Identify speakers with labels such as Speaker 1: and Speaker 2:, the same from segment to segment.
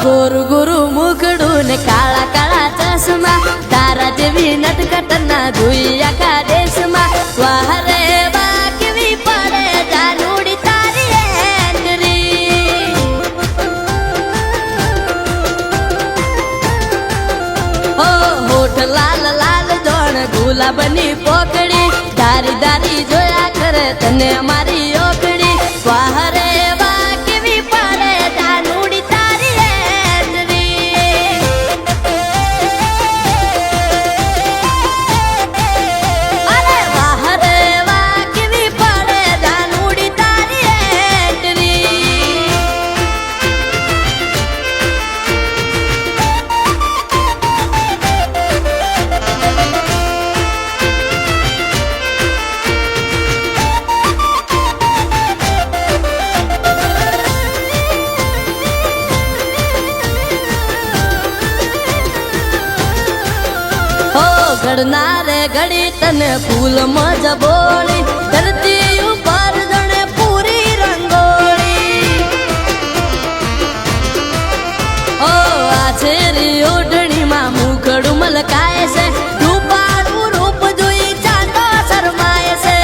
Speaker 1: गोरु गुरु मुखडू ने काळा काळा चष्मा तारा जेवी नटखट ना धुई आखा देशमा वाह रे वाह केवी पड़े जानुडी तारी एंडरी हो होठ लाल लाल जोण गुलाबनी पोकड़ी दारी दारी जोया करे तने मारी ओकड़ी वाह रे वाह केवी पड़े जानुडी तारी एंडरी अरे वाह रे वाह केवी पड़े जानुडी तारी एंडरी घड़नारे घड़ी तने फूल मज बोली धरती ऊपर जने पूरी रंगोली ओ आछेरी ओढ़नी मां मुखड़ू मलकाए से रूपारू रूप जोई चांदो शरमाए से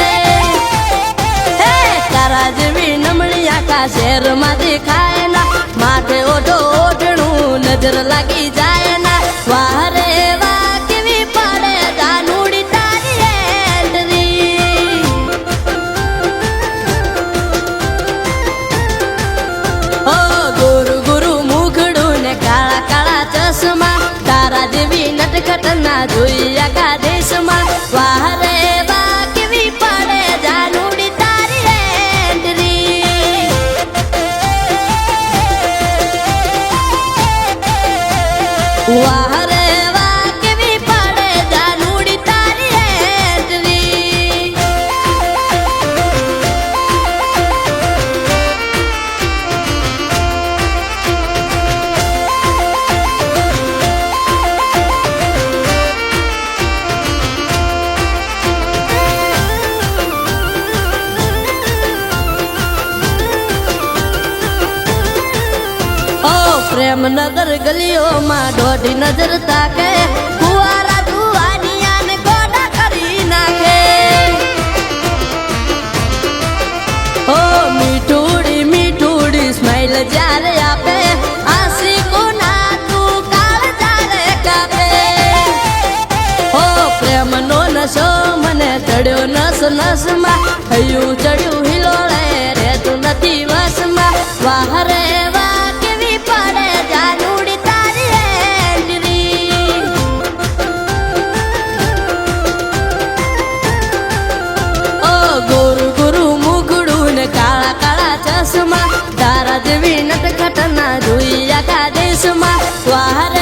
Speaker 1: हे तारा जेवी नमणी आका शहर में दिखाए ना माथे ओढ़ो ओढ़णू नजर लागी जाए ना वाह रे वाह तारा देवी नटखट ना जोई आखा देशमा वाह रे वाह केवी पड़े जानुडी तारी एंडरी वाह रे वाह केवी पड़े जानुडी तारी एंडरी प्रेम नजर गलियों में ढोडी नजर ताके कुआरा दुआनिया ने गोडा करी नाखे ओ मीठूड़ी मीठूड़ी स्माइल जारे आपे आसी को ना तू काल जारे कापे ओ प्रेम नो नशो मने चढ़्यो नस नस मा हयू चढ़्यो हिलोळे रे तू नथी वस मा वाह रे वाह केवी पड़े जानुडी तारी एंडरी ओ गोरु गुरु मुखडू ने काळा काळा चष्मा तारा जेवी नटखट ना धुई आखा देशमा वाह रे